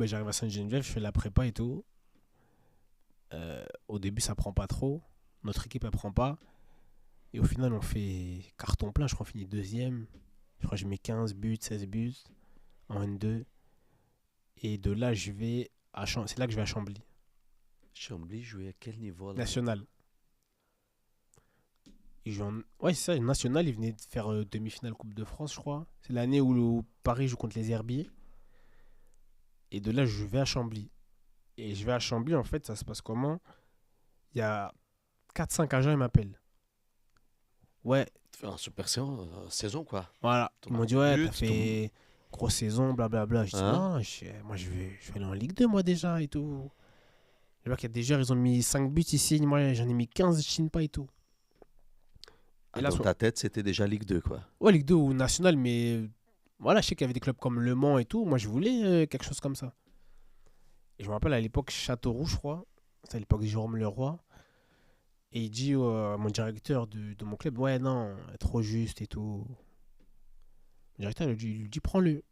Bah, j'arrive à Sainte-Geneviève, je fais la prépa et tout. Au début, ça prend pas trop. Notre équipe, elle prend pas. Et au final, on fait carton plein. Je crois qu'on finit deuxième. Je crois que je mets 15 buts, 16 buts en N2. Et de là, c'est là que je vais à Chambly. Chambly jouait à quel niveau là? National. Ouais, c'est ça, National, il venait de faire demi-finale Coupe de France, je crois. C'est l'année où Paris joue contre les Herbiers. Et de là, je vais à Chambly. Et je vais à Chambly, en fait, ça se passe comment? Il y a 4-5 agents, ils m'appellent. Ouais, Tu fais un super saison quoi. voilà. Ton Ils m'ont dit, de ouais, but, t'as fait grosse saison, blablabla. Je dis, Hein? non, moi, je vais aller en Ligue 2, moi, déjà, et tout. Je vois qu'il y a des joueurs, ils ont mis 5 buts ici. Moi, j'en ai mis 15, je signe pas et tout. Et Ah, là, dans ta tête, c'était déjà Ligue 2 quoi. ouais, Ligue 2 ou National, mais voilà, je sais qu'il y avait des clubs comme Le Mans et tout. Moi, je voulais quelque chose comme ça. Et je me rappelle à l'époque, Châteauroux, je crois. C'était à l'époque de Jérôme Leroy. Et il dit à mon directeur de mon club, ouais, non, trop juste et tout. Le directeur il lui dit, prends-le.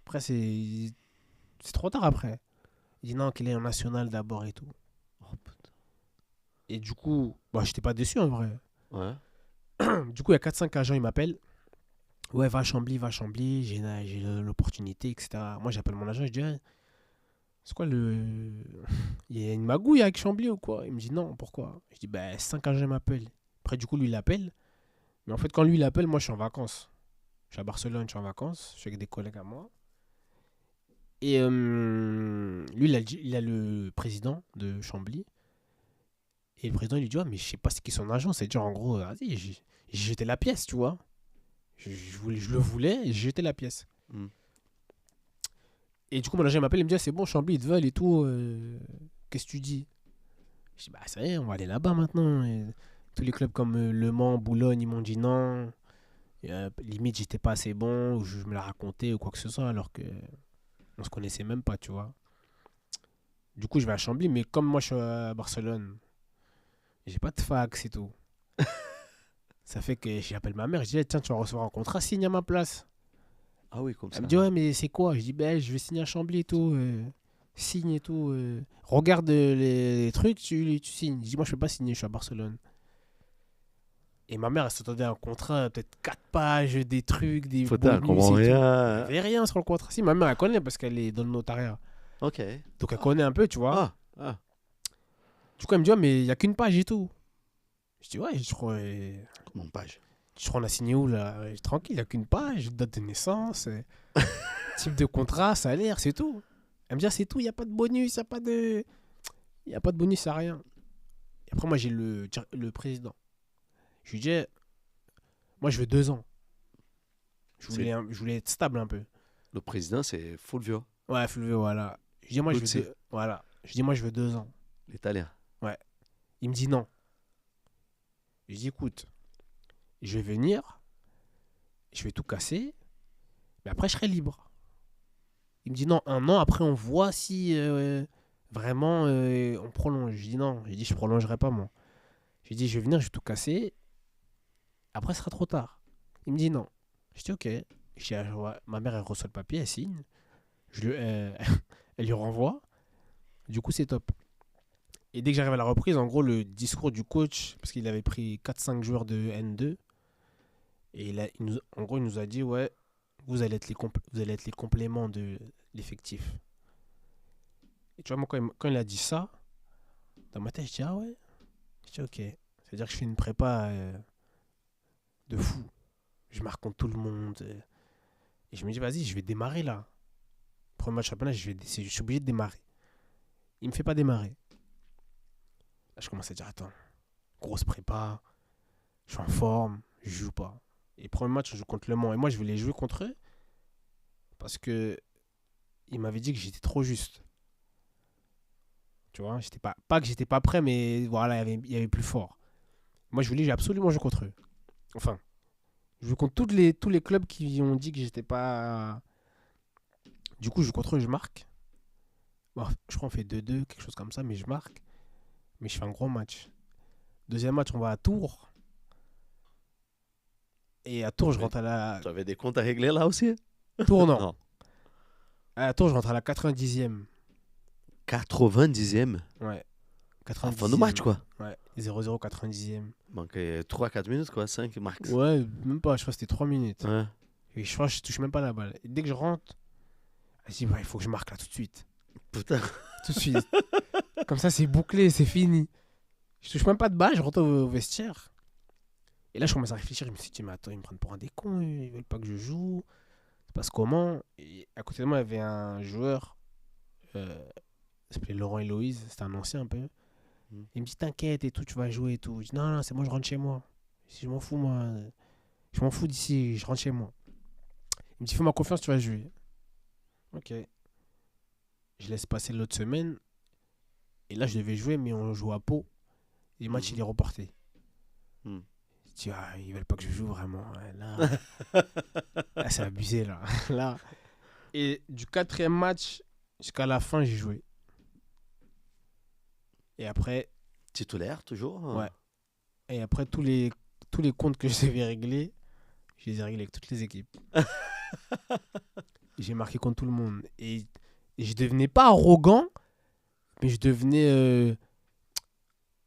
Après, c'est trop tard après. Il dit, non, qu'il est en national d'abord et tout. Oh, putain. Et du coup, bah, j'étais pas déçu en vrai. Ouais. Du coup, il y a 4-5 agents, ils m'appellent. Ouais, va à Chambly, j'ai l'opportunité, etc. Moi, j'appelle mon agent, je dis, ouais, c'est quoi le. Il y a une magouille avec Chambly ou quoi? Il me dit, non, pourquoi? Je dis, bah, 5 agents m'appellent. Après, du coup, lui, il appelle. Mais en fait, quand lui, il appelle, moi, je suis en vacances. Je suis à Barcelone, je suis en vacances. Je suis avec des collègues à moi. Et lui, il a le président de Chambly. Et le président, il lui dit, ouais, mais je sais pas ce qu'est son agent. C'est dire, en gros, vas-y, j'ai jeté la pièce, tu vois. Je le voulais et j'ai jeté la pièce. Hmm. Et du coup, mon agent m'appelle, il me dit, ah, c'est bon, Chambly, ils te veulent et tout. Qu'est-ce que tu dis? Je dis, bah, ça y est, on va aller là-bas maintenant. Et tous les clubs comme Le Mans, Boulogne, ils m'ont dit non. Et, limite, j'étais pas assez bon, ou je me la racontais ou quoi que ce soit, alors que on se connaissait même pas, tu vois. Du coup, je vais à Chambly, mais comme moi, je suis à Barcelone, j'ai pas de fax et tout. Ça fait que j'appelle ma mère, je dis, eh, tiens, tu vas recevoir un contrat, signe à ma place. Ah oui, comme Elle ça. me dit, ouais, mais c'est quoi? Je dis, ben, je vais signer à Chambly et tout. Signe et tout. Regarde les trucs, tu signes. Je dis, moi, je peux pas signer, je suis à Barcelone. Et ma mère, elle s'attendait à un contrat, peut-être 4 pages, des trucs, des Putain, elle bonus comprend et tout. Il n'y rien. avait rien sur le contrat. Si, ma mère, elle connaît parce qu'elle est dans le notariat. Ok. Donc, elle connaît un peu, tu vois. Ah. Du coup, elle me dit, ouais, mais il n'y a qu'une page et tout. Je dis, ouais, je crois, Comment page? on a signé où là? Tranquille, il n'y a qu'une page, date de naissance, type de contrat, salaire, c'est tout. Elle me dit, ah, c'est tout, il n'y a pas de bonus, il n'y a pas de. Il n'y a pas de bonus, à rien. Et après, moi, j'ai le président. Je lui dis, moi, je veux 2 ans. Je voulais être stable un peu. Le président, c'est Fulvio, Ouais, Fulvio, voilà. Je dis, moi, je veux Luzzi, voilà. Je dis, moi, je veux 2 ans. l'italien. Ouais. Il me dit non. Je dis, écoute, je vais venir, je vais tout casser, mais après, je serai libre. Il me dit non, 1 an, après, on voit si vraiment on prolonge. Je dis non, je dis, je prolongerai pas, moi. Je dis, je vais venir, je vais tout casser, après, ce sera trop tard. Il me dit non. Je dis, ok. Je dis, ah, ouais. Ma mère, elle reçoit le papier, elle signe. Elle lui renvoie. Du coup, c'est top. Et dès que j'arrive à la reprise, en gros, le discours du coach, parce qu'il avait pris 4-5 joueurs de N2, et en gros, il nous a dit, ouais, vous allez être les compléments de l'effectif. Et tu vois, moi, quand il a dit ça, dans ma tête, je dis, ah ouais. Je dis, ok. C'est-à-dire que je fais une prépa de fou. Je marque contre tout le monde. Et je me dis, vas-y, je vais démarrer là. Premier match championnat, je suis obligé de démarrer. Il me fait pas démarrer. Là, je commence à dire, attends, grosse prépa, je suis en forme, je joue pas. Et premier match, on joue contre Le Mans. Et moi, je voulais jouer contre eux parce que il m'avait dit que j'étais trop juste. Tu vois, j'étais pas que j'étais pas prêt, mais voilà, il y avait plus fort. Moi, je voulais absolument jouer contre eux. Enfin, je joue contre tous les clubs qui ont dit que j'étais pas. Du coup, je joue contre eux, je marque. Bon, je crois qu'on fait 2-2, quelque chose comme ça, mais je marque. Mais je fais un gros match. Deuxième match, on va à Tours. Et à Tours, je rentre à la. Tu avais des comptes à régler là aussi? Tours, non. Non. Attends, je rentre à la 90e. 90e. Ouais. À 90e. fin de match, quoi. Ouais. 0-0, 90e. Manquait 3-4 minutes, quoi. 5 max. Ouais, même pas. Je crois que c'était 3 minutes. Ouais. Et je crois que je touche même pas la balle. Et dès que je rentre, je dis, ouais, il faut que je marque là tout de suite. Putain. Tout de suite. Comme ça, c'est bouclé, c'est fini. Je touche même pas de balle, je rentre au vestiaire. Et là, je commence à réfléchir. Je me suis dit, mais attends, ils me prennent pour un décon. Ils veulent pas que je joue. Ça se passe comment? Et à côté de moi, il y avait un joueur. Il s'appelait Laurent Héloïse. C'était un ancien un peu. Mm. Il me dit, t'inquiète et tout, tu vas jouer et tout. Je dis, non, non, c'est moi, je rentre chez moi. Je m'en fous, moi. Je m'en fous d'ici, je rentre chez moi. Il me dit, fais-moi confiance, tu vas jouer. Ok. Je laisse passer l'autre semaine. Et là, je devais jouer, mais on joue à Pau. Et le match, il est reporté. Mm. Je dis, ah, ils veulent pas que je joue vraiment. Ouais, là, là, c'est abusé, là. Là. Et du 4e match jusqu'à la fin, j'ai joué. Et après, Titulaire, toujours. ouais. Et après tous les comptes que je devais régler, je les ai réglés avec toutes les équipes. J'ai marqué contre tout le monde. Et je devenais pas arrogant, mais je devenais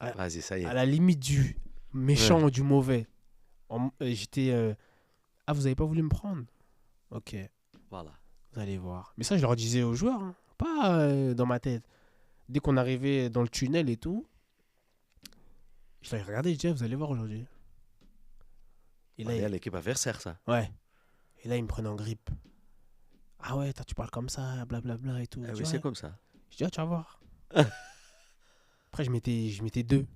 Vas-y, ça y est. à la limite du méchant, du mauvais. J'étais... ah, vous avez pas voulu me prendre? Ok, Voilà. vous allez voir. Mais ça, je leur disais aux joueurs, hein, pas dans ma tête. Dès qu'on arrivait dans le tunnel et tout, je les regardais, je disais, vous allez voir aujourd'hui. Et là, Il y a l'équipe adversaire, ça. ouais. Et là, ils me prenaient en grippe. Ah ouais, tu parles comme ça, blablabla et tout. Ah Je dis, oui, c'est ouais. comme ça. Je dis, ah, tu vas voir. Après, je mettais 2.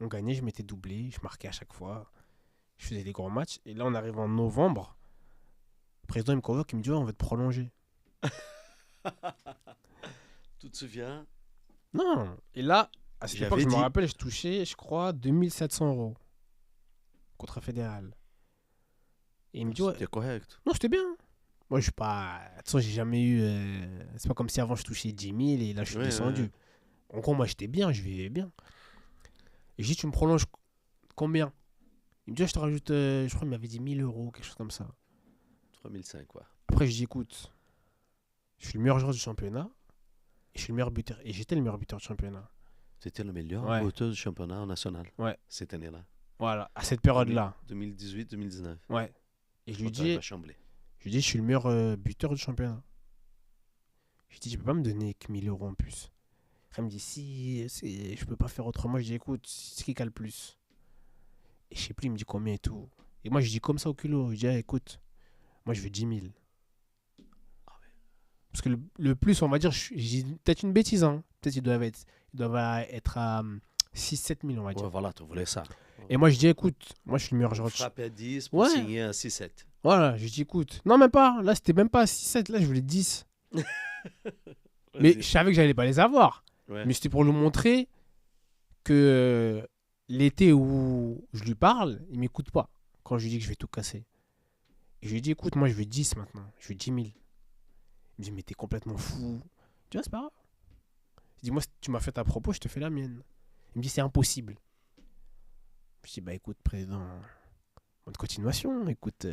On gagnait, je mettais doublé, je marquais à chaque fois. Je faisais des gros matchs. Et là, on arrive en novembre. Le président, il me convoque, il me dit, ouais, on va te prolonger. Tu te souviens? Non. Et là, à cette époque, J'avais je me dit- rappelle, je touchais, je crois, 2700 € contrat fédéral. Et il me dit, ouais. C'était correct. Non, c'était bien. Moi, je suis pas. De toute façon, j'ai jamais eu. C'est pas comme si avant je touchais 10 000 et là je suis Ouais, descendu. ouais. En gros, moi j'étais bien, je vivais bien. Et je dis, tu me prolonges combien? Il me dit, ouais, je te rajoute. Je crois qu'il m'avait dit 1000 €, quelque chose comme ça. 3005, quoi. Après, je dis, écoute, je suis le meilleur joueur du championnat et je suis le meilleur buteur. Et j'étais le meilleur buteur du championnat. C'était le meilleur Ouais. buteur du championnat national. Ouais. Cette année-là. Voilà, à cette période-là. 2018-2019. Ouais. Et je lui Quand t'arrives dis, à Chambly. je suis le meilleur buteur du championnat. Je dis, tu peux pas me donner que 1000 € en plus. Elle me dit, si, je peux pas faire autrement. Je dis, écoute, c'est qui a le plus? Et je sais plus, il me dit combien et tout. Et moi, je dis comme ça au culot. Je dis, ah, écoute, moi, je veux 10 000. Parce que le plus, on va dire, je dis peut-être une bêtise, hein. Peut-être qu'ils doivent être à 6-7 000, on va dire. Ouais, voilà, tu voulais ça. Et moi, je dis, écoute, moi, je suis le meilleur joueur. Frapper à 10 pour Ouais. signer un 6-7. Voilà, je dis, écoute. Non, même pas. Là, c'était même pas 6-7. Là, je voulais 10. Mais je savais que j'allais pas les avoir. Ouais. Mais c'était pour lui montrer que l'été où je lui parle, il m'écoute pas. Quand je lui dis que je vais tout casser. Et je lui dis, écoute, moi, je veux 10 maintenant. Je veux 10 000. Il me dit, mais t'es complètement fou. Tu vois, c'est pas grave. Je dis, moi, si tu m'as fait ta propos, je te fais la mienne. Il me dit, c'est impossible. Je dis, bah écoute, président, bonne continuation. Écoute,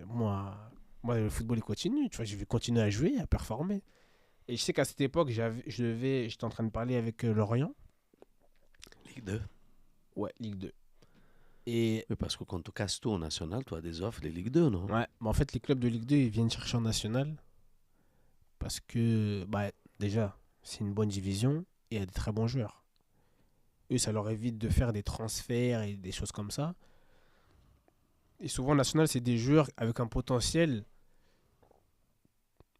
moi, le football, il continue. Tu vois, je vais continuer à jouer, à performer. Et je sais qu'à cette époque, j'étais en train de parler avec Lorient. Ligue 2. Ouais, Ligue 2. Et Mais parce que quand tu casses tout en national, tu as des offres de Ligue 2, non? ouais, mais en fait, les clubs de Ligue 2, ils viennent chercher en national. Parce que, bah, déjà, c'est une bonne division et il y a des très bons joueurs. Eux, ça leur évite de faire des transferts et des choses comme ça. Et souvent, national, c'est des joueurs avec un potentiel,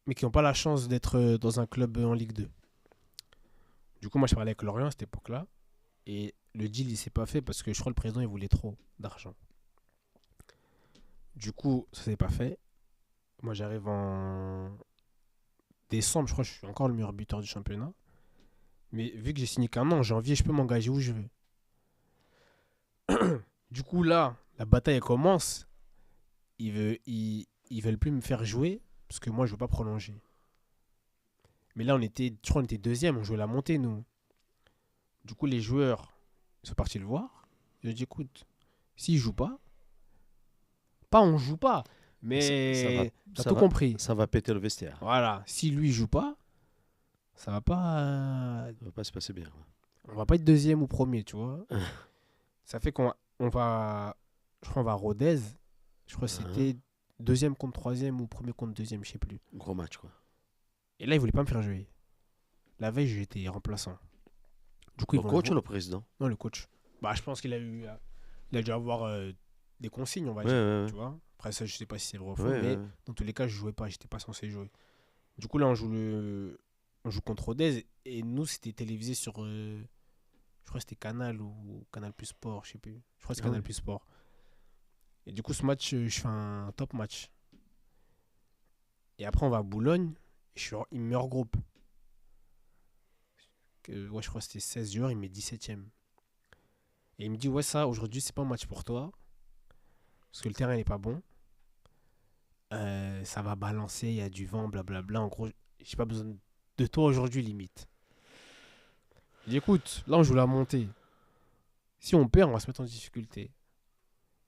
mais qui n'ont pas la chance d'être dans un club en Ligue 2. Du coup, moi, je parlais avec Lorient à cette époque-là. Et le deal, il s'est pas fait parce que je crois que le président, il voulait trop d'argent. Du coup, ça s'est pas fait. Moi, j'arrive en décembre, je crois que je suis encore le meilleur buteur du championnat. Mais vu que j'ai signé qu'un an, en janvier, je peux m'engager où je veux. Du coup, là, la bataille elle commence. Ils veulent plus me faire jouer parce que moi, je veux pas prolonger. Mais là, je crois qu'on était deuxième, on jouait la montée, nous. Du coup, les joueurs sont partis le voir. Ils ont dit, écoute, s'il joue pas on joue pas. Mais t'as ça tout va. compris. Ça va péter le vestiaire. Voilà. Si lui joue pas, ça va pas. Ça va pas se passer bien. On va pas être deuxième ou premier, tu vois. Ça fait on va. Je crois qu'on va à Rodez. Je crois que c'était deuxième contre troisième ou premier contre deuxième, je sais plus. Gros match, quoi. Et là, ils voulaient pas me faire jouer. La veille, j'étais remplaçant. Du coup, Le coach ou le président? Non, le coach. Bah, je pense qu'il a eu. Il a dû avoir des consignes, on va Ouais, dire. ouais, Tu vois. Après ça, je sais pas si c'est vrai ou faux, ouais, mais ouais. dans tous les cas, je jouais pas. J'étais pas censé jouer. Du coup, là, on joue contre Rodez. Et nous, c'était télévisé sur. Je crois que c'était Canal ou Canal Plus Sport, je sais plus. Je crois que c'est Ah Canal ouais. Plus Sport. Et du coup, ce match, je fais un top match. Et après, on va à Boulogne. Il me met hors groupe. Ouais, je crois que c'était 16 joueurs, il me met 17ème. Et il me dit, ouais, ça, aujourd'hui, c'est pas un match pour toi. Parce que le terrain n'est pas bon. Ça va balancer, il y a du vent, blablabla. En gros, j'ai pas besoin de toi aujourd'hui, limite. Je dis, écoute, là, on joue la montée. Si on perd, on va se mettre en difficulté.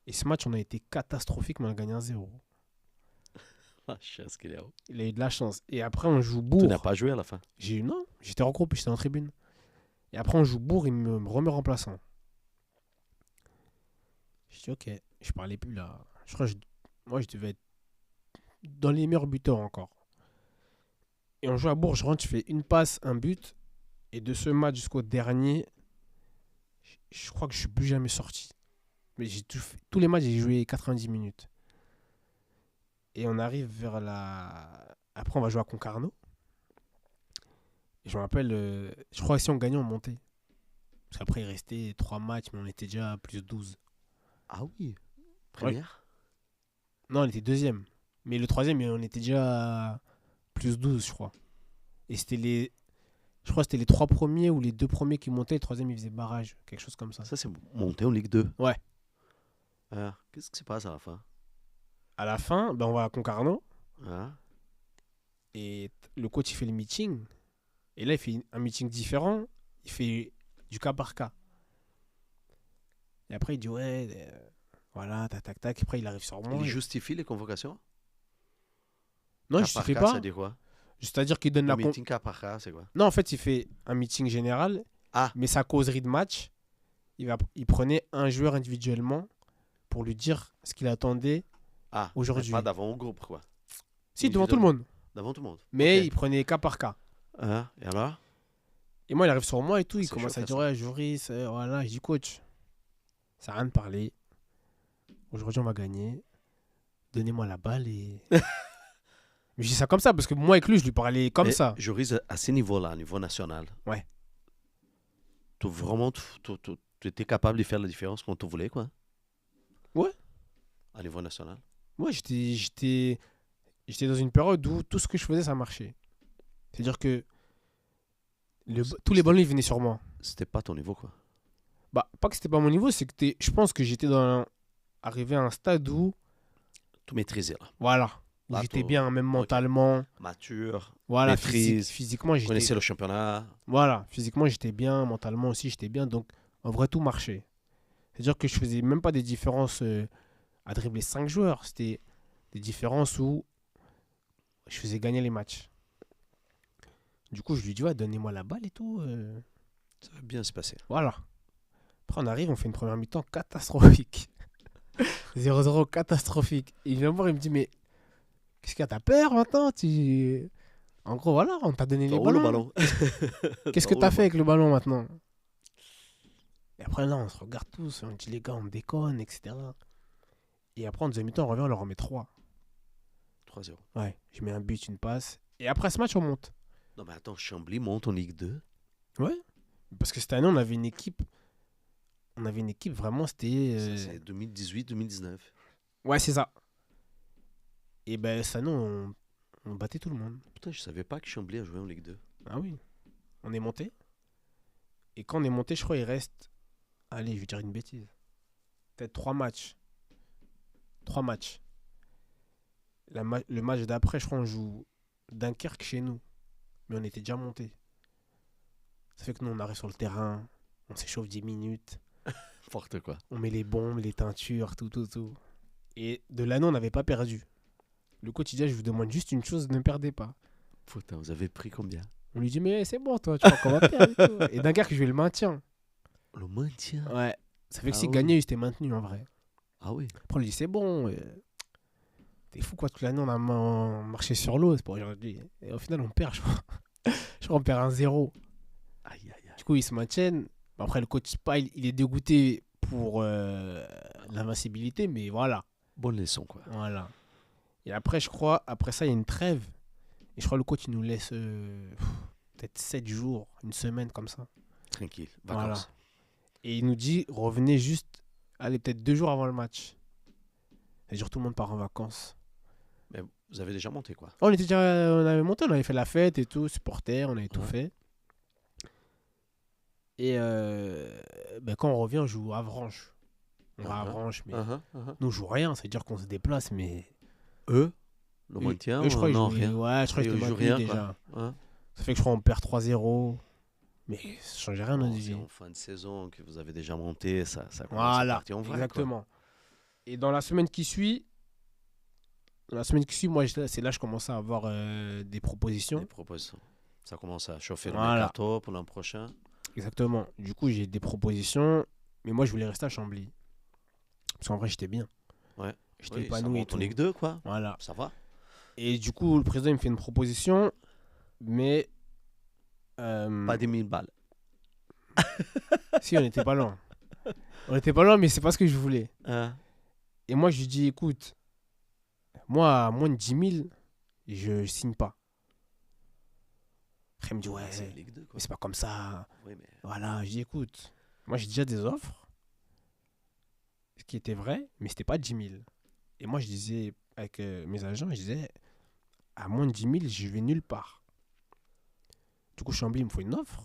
Et ce match, on a été catastrophique, mais on a gagné 1-0. Ah, chance qu'il est haut. Il a eu de la chance. Et après, on joue Tu Bourg. n'as pas joué à la fin. Non, j'étais en groupe, j'étais en tribune. Et après, on joue Bourg, il me remet remplaçant. Je dis, ok, je parlais plus là. Je crois que moi, je devais être dans les meilleurs buteurs encore. Et on joue à Bourg, je rentre, je fais une passe, un but. Et de ce match jusqu'au dernier, je crois que je suis plus jamais sorti. Mais j'ai tous les matchs, j'ai joué 90 minutes. Et on arrive vers la. Après, on va jouer à Concarneau. Et je me rappelle, je crois que si on gagnait, on montait. Parce qu'après, il restait 3 matchs, mais on était déjà à plus 12. Ah oui. Première? Non, on était deuxième. Mais le troisième, on était déjà à plus 12, je crois. Et c'était les. Je crois que c'était les 3 premiers ou les 2 premiers qui montaient. Le troisième, il faisait barrage. Quelque chose comme ça. Ça, c'est monté en Ligue 2. Ouais. Ah, qu'est-ce qui se passe à la fin? À la fin, ben, on va à Concarneau. Ah, Et le coach, il fait le meeting. Et là, il fait un meeting différent. Il fait du cas par cas. Et après, il dit, ouais, voilà, tac, tac, tac. Après, il arrive sur moi. il justifie les convocations? Non, Cas je ne par fais cas, pas. ça dit quoi? C'est-à-dire qu'il donne Le la. meeting cas par cas, c'est quoi? Non, en fait, il fait un meeting général. Ah. Mais sa causerie de match, il prenait un joueur individuellement pour lui dire ce qu'il attendait aujourd'hui. Pas d'avant au groupe, quoi. Si, devant tout le monde. Devant tout le monde. Mais Ok. il prenait cas par cas. Ah, et alors? Et moi, il arrive sur moi et tout. Il C'est commence chaud, à dire, ça. ouais, Joris, voilà. Je dis, coach, ça n'a rien de parler. Aujourd'hui, on va gagner. Donnez-moi la balle et. Mais je dis ça comme ça parce que moi, avec lui, je lui parlais comme Mais ça. Joris, à ce niveau-là, à niveau national, Ouais. Vraiment, tu étais capable de faire la différence quand tu voulais, quoi? Ouais. À niveau national? Moi, j'étais dans une période où tout ce que je faisais, ça marchait. C'est-à-dire que tous les ballons, ils venaient sur moi. C'était pas ton niveau, quoi. Bah, pas que c'était pas mon niveau, c'est que je pense que j'étais arrivé à un stade où, Tout maîtrisé, là. voilà, où Là, j'étais tout- bien, même mentalement. Mature, Voilà, maîtrise, physiquement, j'étais. connaissais le championnat. Voilà, physiquement, j'étais bien, mentalement aussi, j'étais bien. Donc, en vrai, tout marchait. C'est-à-dire que je faisais même pas des différences à dribbler 5 joueurs. C'était des différences où je faisais gagner les matchs. Du coup, je lui dis, ouais, donnez-moi la balle et tout. Ça va bien se passer. Voilà. Après, on arrive, on fait une première mi-temps catastrophique. 0-0 catastrophique. Et il vient me voir, il me dit, mais qu'est-ce qu'il y a, t'as peur maintenant En gros, voilà, on t'a donné les T'as où le ballons. ballon? Qu'est-ce que t'as fait avec le ballon maintenant? Et après, là, on se regarde tous, on dit, les gars, on déconne, etc. Et après, en deuxième mi-temps, on revient, on leur en met 3. 3-0. Ouais, je mets un but, une passe. Et après ce match, on monte. Non, mais attends, Chambly monte en Ligue 2. Ouais. Parce que cette année, on avait une équipe. Vraiment, c'était. Ça, c'est 2018-2019. Ouais, c'est ça. Et ben, cette année, on battait tout le monde. Putain, je savais pas que Chambly a joué en Ligue 2. Ah oui. On est monté. Et quand on est monté, je crois, il reste. Allez, je vais dire une bêtise. Peut-être 3 matchs. 3 matchs. Le match d'après, je crois, on joue Dunkerque chez nous. Mais on était déjà monté. Ça fait que nous, on arrive sur le terrain. On s'échauffe 10 minutes. Forte, quoi. On met les bombes, les teintures, tout. Et de l'année, on n'avait pas perdu. Le coach, il dit, je vous demande juste une chose, ne perdez pas. Putain, vous avez pris combien? On lui dit, mais c'est bon, toi, tu crois qu'on va perdre et tout. Et d'un gars que je vais le maintien. Le maintien. Ouais. Ça fait que Ah s'il oui. gagnait, il était maintenu en vrai. Ah oui. Après, on lui dit, c'est bon. T'es fou, quoi, toute l'année, on a marché sur l'eau, c'est pour aujourd'hui. Et au final, on perd, je crois. Je crois qu'on perd 1-0. Aïe, aïe, aïe. Du coup, ils se maintiennent. Après, le coach, pas, il est dégoûté pour l'invincibilité, mais voilà. Bonne leçon, quoi. Voilà. Et après, je crois, après ça, il y a une trêve. Et je crois que le coach, il nous laisse peut-être 7 jours, une semaine comme ça. Tranquille. Voilà. Vacances. Et il nous dit, revenez juste, allez, peut-être 2 jours avant le match. C'est-à-dire, tout le monde part en vacances. Mais vous avez déjà monté, quoi. On était déjà, on avait monté, on avait fait la fête et tout, supporters, on avait tout Ouais. fait. Et quand on revient, on joue à Avranches. On va à Avranches, mais nous, on joue rien. C'est-à-dire qu'on se déplace, mais. Eux, le maintien, eux, je crois qu'ils non, jouent rien. Ouais, je crois qu'ils Ils étaient jouent maintenus rien, déjà. quoi. Hein? Ça fait que je crois qu'on perd 3-0. Mais ça change rien, Bon, notre c'est vie. en fin de saison que vous avez déjà monté, ça commence à Voilà, partir en vrai, exactement. Et dans la semaine qui suit, moi, c'est là que je commence à avoir des quoi. propositions. Des propositions. Ça commence à chauffer le Voilà. mercato pour l'an prochain. Exactement. Du coup, j'ai des propositions, mais moi, je voulais rester à Chambly. Parce qu'en vrai, j'étais bien. Ouais. J'étais Oui, ça épanoui et monte en tout. Ligue 2, quoi. Voilà. Ça va. Et du coup, le président, il me fait une proposition, mais... Pas des 1000 balles. Si, on n'était pas loin. On n'était pas loin, mais c'est pas ce que je voulais. Hein? Et moi, je lui dis, écoute, moi, à moins de 10 000, je signe pas. Après, il me dit, ouais, C'est Ligue 2, quoi. mais c'est pas comme ça. Oui, mais Voilà, je dis, écoute, moi, j'ai déjà des offres, ce qui était vrai, mais c'était pas 10 000. Et moi, je disais, avec mes agents, je disais, à moins de 10 000, je vais nulle part. Du coup, Chambly, il me faut une offre.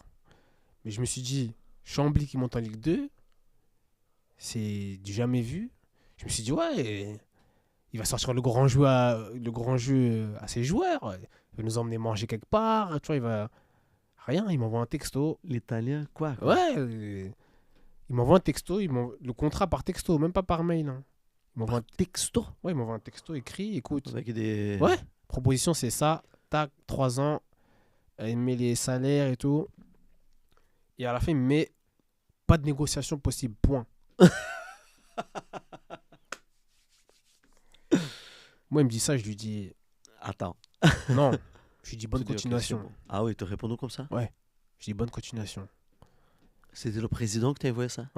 Mais je me suis dit, Chambly qui monte en Ligue 2, c'est du jamais vu. Je me suis dit, ouais, il va sortir le grand jeu à ses joueurs. Il va nous emmener manger quelque part. Tu vois, il va. Rien, il m'envoie un texto. l'italien, quoi. Ouais, il m'envoie un texto. Le contrat par texto, même pas par mail. Hein. Il m'envoie un texto. Ouais, il m'envoie un texto écrit. Écoute, Avec des. ouais, proposition, c'est ça. Tac, 3 ans. Il met les salaires et tout. Et à la fin, il me met pas de négociation possible. Point. Moi, il me dit ça, je lui dis Attends. non. Je lui dis bonne Tu dis, ok, continuation. c'est bon. Ah oui, tu réponds comme ça? Je dis bonne continuation. C'était le président qui t'a envoyé ça?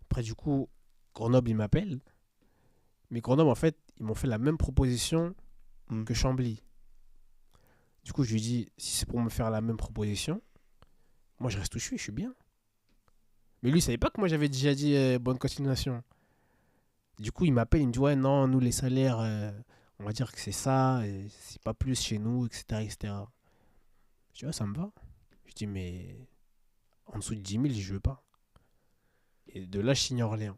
Après, du coup, Grenoble, il m'appelle. Mais Grenoble, en fait, ils m'ont fait la même proposition que Chambly. Du coup, je lui dis, si c'est pour me faire la même proposition, moi, je reste où je suis bien. Mais lui, il savait pas que moi, j'avais déjà dit bonne continuation. Du coup, il m'appelle, il me dit, ouais, non, nous, les salaires, on va dire que c'est ça, et c'est pas plus chez nous, etc., etc. Je dis, ouais, ça me va. Je dis, mais en dessous de 10 000, je veux pas. Et de là, je signe à Orléans.